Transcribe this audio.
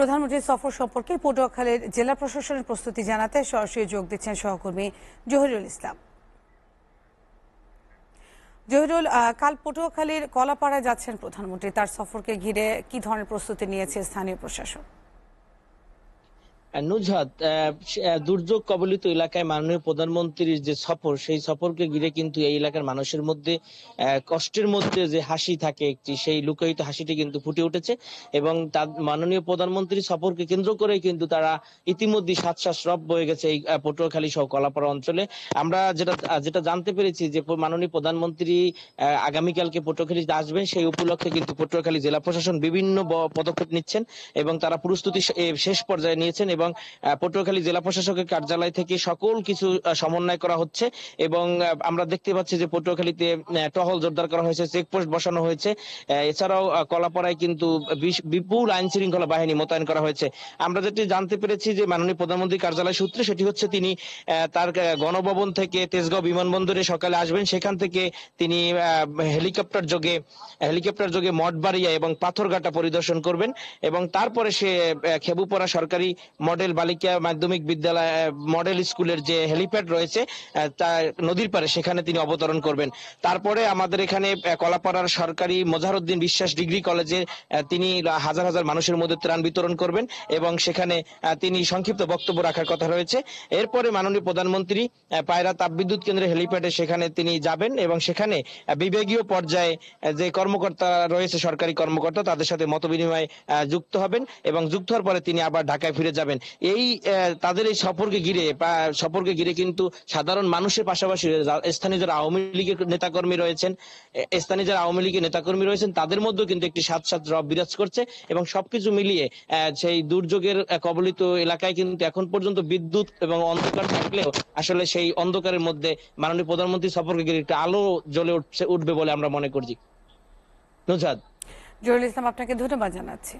প্রধানমন্ত্রীর সফর সম্পর্কে পটুয়াখালীর জেলা প্রশাসনের প্রস্তুতি জানাতে সরাসরি যোগ দিচ্ছেন সহকর্মী জহিরুল ইসলাম। জহিরুল, কাল পটুয়াখালীর কলাপাড়ায় যাচ্ছেন প্রধানমন্ত্রী, তার সফরকে ঘিরে কি ধরনের প্রস্তুতি নিয়েছে স্থানীয় প্রশাসন? নুজহাত, দুর্যোগ কবলিত এলাকায় মাননীয় প্রধানমন্ত্রীর যে সফর, সেই সফরকে ঘিরে কিন্তু এই এলাকার মানুষের মধ্যে কষ্টের মধ্যে যে হাসি থাকে, একটি সেই লুকায়িত হাসিটি কিন্তু ফুটে উঠেছে। এবং তার মাননীয় প্রধানমন্ত্রীর সফরকে কেন্দ্র করে কিন্তু তারা ইতিমধ্যে সাতশ্বাস রব বয়ে গেছে এই পটুয়াখালী সহ কলাপাড়া অঞ্চলে। আমরা যেটা জানতে পেরেছি যে মাননীয় প্রধানমন্ত্রী আগামীকালকে পটুয়াখালীতে আসবেন, সেই উপলক্ষে কিন্তু পটুয়াখালী জেলা প্রশাসন বিভিন্ন পদক্ষেপ নিচ্ছেন এবং তারা প্রস্তুতি শেষ পর্যায়ে নিয়েছেন। এবং পটুয়াখালী জেলা প্রশাসকের কার্যালয় থেকে সকল কিছু সমন্বয় করা হচ্ছে। এবং আমরা দেখতে পাচ্ছি যে পটুয়াখালীতে টহল জোরদার করা হয়েছে, চেকপোস্ট বসানো হয়েছে। এছাড়াও কলাপাড়ায় কিন্তু বিপুল আইন শৃঙ্খলা বাহিনী মোতায়েন করা হয়েছে। আমরা যেটি জানতে পেরেছি যে মাননীয় প্রধানমন্ত্রী কার্যালয় সূত্রে, সেটি হচ্ছে তিনি তার গণভবন থেকে তেজগাঁও বিমানবন্দরে সকালে আসবেন। সেখান থেকে তিনি হেলিকপ্টার যোগে মঠবাড়িয়া এবং পাথরঘাটা পরিদর্শন করবেন এবং তারপরে সে খেবুপাড়া সরকারি মডেল বালিকা মাধ্যমিক বিদ্যালয় মডেল স্কুলের যে হেলিপ্যাড রয়েছে তা নদীর পারে, সেখানে তিনি অবতরণ করবেন। তারপরে আমাদের এখানে কলাপাড়ার সরকারি মোজাহারউদ্দিন বিশ্বাস ডিগ্রি কলেজে তিনি হাজার হাজার মানুষের মধ্যে ত্রাণ বিতরণ করবেন এবং সেখানে তিনি সংক্ষিপ্ত বক্তব্য রাখার কথা রয়েছে। এরপরে মাননীয় প্রধানমন্ত্রী পায়রা তাপবিদ্যুৎ কেন্দ্রের হেলিপ্যাডে সেখানে তিনি যাবেন এবং সেখানে বিভাগীয় পর্যায়ে যে কর্মকর্তা রয়েছে, সরকারি কর্মকর্তা, তাদের সাথে মতবিনিময় যুক্ত হবেন এবং যুক্ত হওয়ার পরে তিনি আবার ঢাকায় ফিরে যাবেন। তাদের এই সফরকে ঘিরে কিন্তু সাধারণ মানুষের পাশাপাশি স্থানীয় যারা আওয়ামী লীগের নেতাকর্মী রয়েছেন তাদের মধ্যেও কিন্তু একটি সাত রব বিরাজ করছে। এবং সবকিছু মিলিয়ে সেই দুর্যোগের কবলিত এলাকায় কিন্তু এখন পর্যন্ত বিদ্যুৎ এবং অন্ধকার থাকলেও আসলে সেই অন্ধকারের মধ্যে মাননীয় প্রধানমন্ত্রী সফরকে ঘিরে একটা আলো জ্বলে উঠবে বলে আমরা মনে করছি। নুজহাত, জহিরুল ইসলাম, আপনাকে ধন্যবাদ জানাচ্ছি।